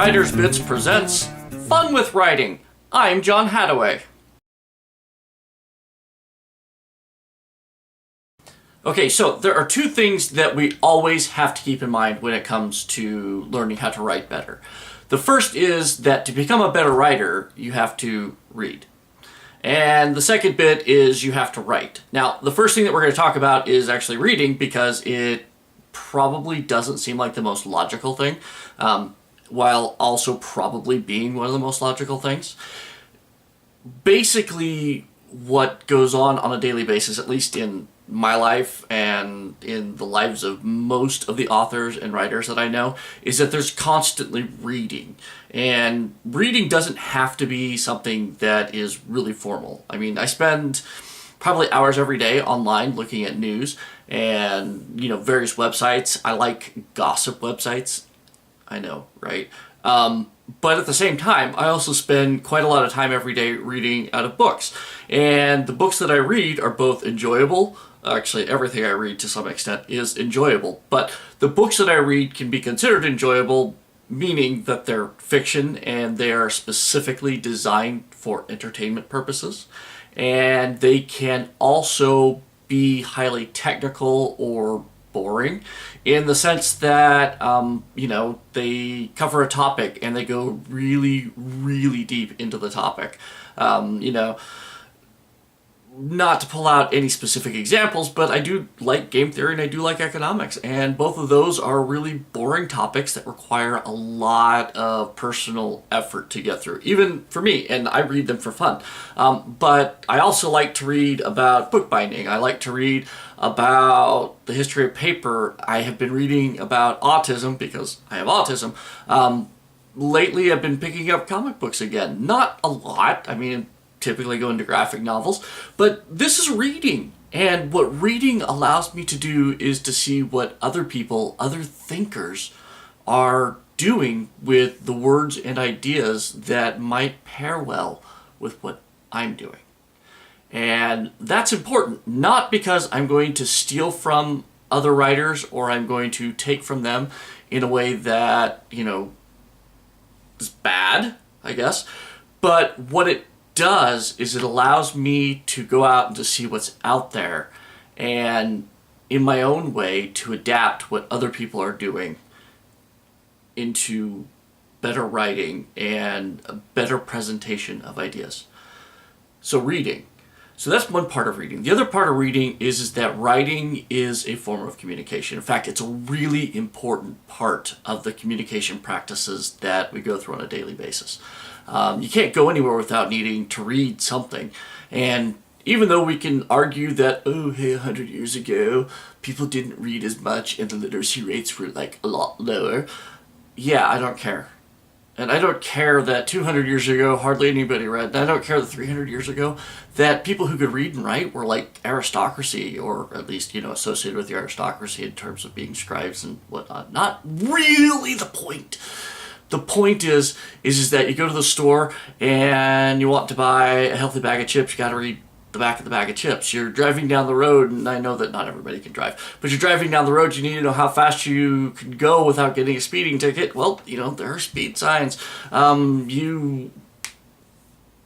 Writer's Bits presents Fun with Writing. I'm John Hadaway. Okay, so there are two things that we always have to keep in mind when it comes to learning how to write better. The first is that to become a better writer, you have to read. And the second bit is you have to write. Now, the first thing that we're going to talk about is actually reading, because it probably doesn't seem like the most logical thing, while also probably being one of the most logical things. Basically, what goes on a daily basis, at least in my life and in the lives of most of the authors and writers that I know, is that there's constantly reading. And reading doesn't have to be something that is really formal. I mean, I spend probably hours every day online looking at news and, various websites. I like gossip websites. I know, right? But at the same time, I also spend quite a lot of time every day reading out of books. And the books that I read are both enjoyable. Actually, everything I read to some extent is enjoyable. But the books that I read can be considered enjoyable, meaning that they're fiction and they are specifically designed for entertainment purposes. And they can also be highly technical or boring in the sense that, they cover a topic and they go really, really deep into the topic. Not to pull out any specific examples, but I do like game theory and I do like economics, and both of those are really boring topics that require a lot of personal effort to get through, even for me, and I read them for fun. But I also like to read about bookbinding. I like to read about the history of paper. I have been reading about autism because I have autism. Lately I've been picking up comic books again. Not a lot. I mean, typically go into graphic novels, but this is reading. And what reading allows me to do is to see what other people, other thinkers, are doing with the words and ideas that might pair well with what I'm doing. And that's important, not because I'm going to steal from other writers or I'm going to take from them in a way that, is bad, I guess, but what it does is it allows me to go out and to see what's out there and in my own way to adapt what other people are doing into better writing and a better presentation of ideas. So reading. So that's one part of reading. The other part of reading is that writing is a form of communication. In fact, it's a really important part of the communication practices that we go through on a daily basis. You can't go anywhere without needing to read something. And even though we can argue that, 100 years ago, people didn't read as much and the literacy rates were a lot lower, yeah, I don't care. And I don't care that 200 years ago, hardly anybody read. And I don't care that 300 years ago, that people who could read and write were like aristocracy, or at least, associated with the aristocracy in terms of being scribes and whatnot. Not really the point. The point is that you go to the store and you want to buy a healthy bag of chips, you got to read the back of the bag of chips. You're driving down the road, and I know that not everybody can drive, but you're driving down the road, you need to know how fast you can go without getting a speeding ticket. Well, there are speed signs. You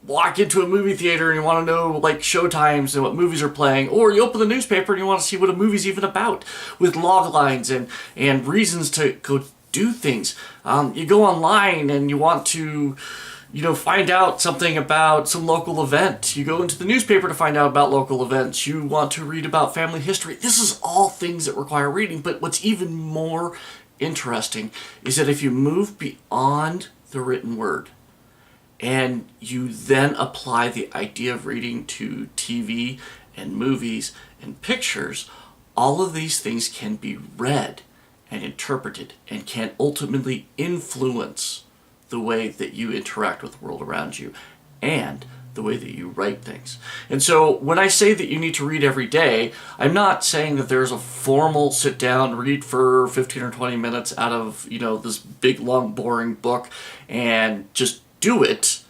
walk into a movie theater and you want to know show times and what movies are playing, or you open the newspaper and you want to see what a movie's even about, with log lines and reasons to go do things. You go online and you want to find out something about some local event. You go into the newspaper to find out about local events. You want to read about family history. This is all things that require reading, but what's even more interesting is that if you move beyond the written word and you then apply the idea of reading to TV and movies and pictures, all of these things can be read and interpreted and can ultimately influence the way that you interact with the world around you and the way that you write things. And so when I say that you need to read every day, I'm not saying that there's a formal sit down, read for 15 or 20 minutes out of, this big, long, boring book and just do it.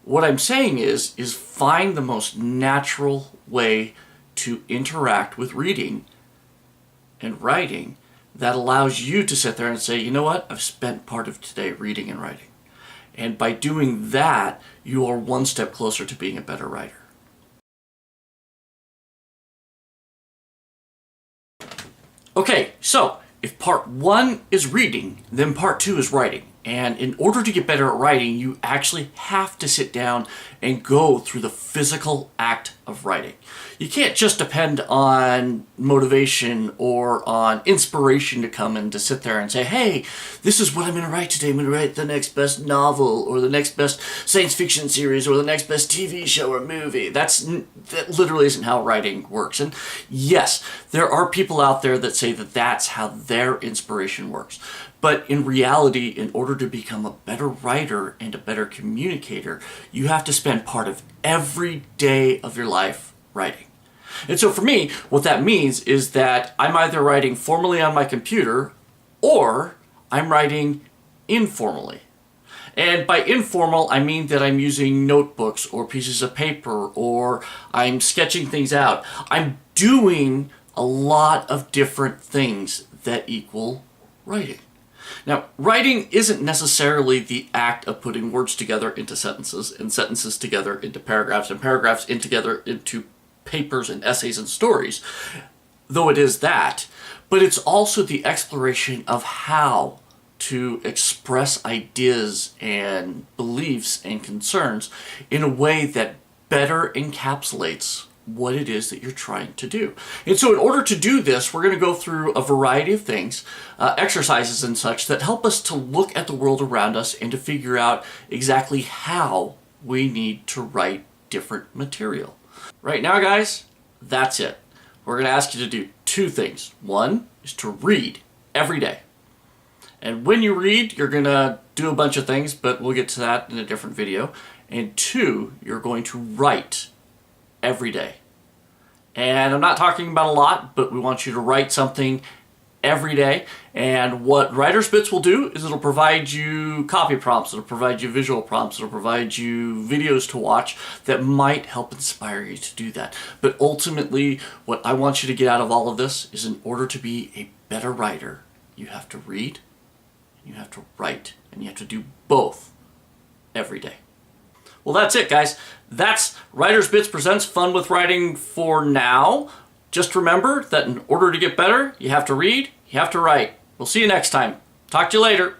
What I'm saying is find the most natural way to interact with reading and writing that allows you to sit there and say, you know what, I've spent part of today reading and writing. And by doing that, you are one step closer to being a better writer. Okay, so if part 1 is reading, then part 2 is writing. And in order to get better at writing, you actually have to sit down and go through the physical act of writing. You can't just depend on motivation or on inspiration to come and to sit there and say, hey, this is what I'm going to write today. I'm going to write the next best novel or the next best science fiction series or the next best TV show or movie. That literally isn't how writing works. And yes, there are people out there that say that that's how their inspiration works. But in reality, in order to become a better writer and a better communicator, you have to spend part of every day of your life writing. And so for me, what that means is that I'm either writing formally on my computer or I'm writing informally. And by informal, I mean that I'm using notebooks or pieces of paper or I'm sketching things out. I'm doing a lot of different things that equal writing. Now, writing isn't necessarily the act of putting words together into sentences, and sentences together into paragraphs, and paragraphs together into papers and essays and stories, though it is that, but it's also the exploration of how to express ideas and beliefs and concerns in a way that better encapsulates what it is that you're trying to do. And so in order to do this, we're going to go through a variety of things, exercises and such, that help us to look at the world around us and to figure out exactly how we need to write different material. Right now, guys, that's it. We're going to ask you to do 2 things. One is to read every day. And when you read, you're going to do a bunch of things, but we'll get to that in a different video. And 2, you're going to write every day. And I'm not talking about a lot, but we want you to write something every day. And what Writer's Bits will do is it'll provide you copy prompts, it'll provide you visual prompts, it'll provide you videos to watch that might help inspire you to do that. But ultimately, what I want you to get out of all of this is, in order to be a better writer, you have to read, you have to write, and you have to do both every day. Well, that's it, guys. That's Writer's Bits presents Fun with Writing for now. Just remember that in order to get better, you have to read, you have to write. We'll see you next time. Talk to you later.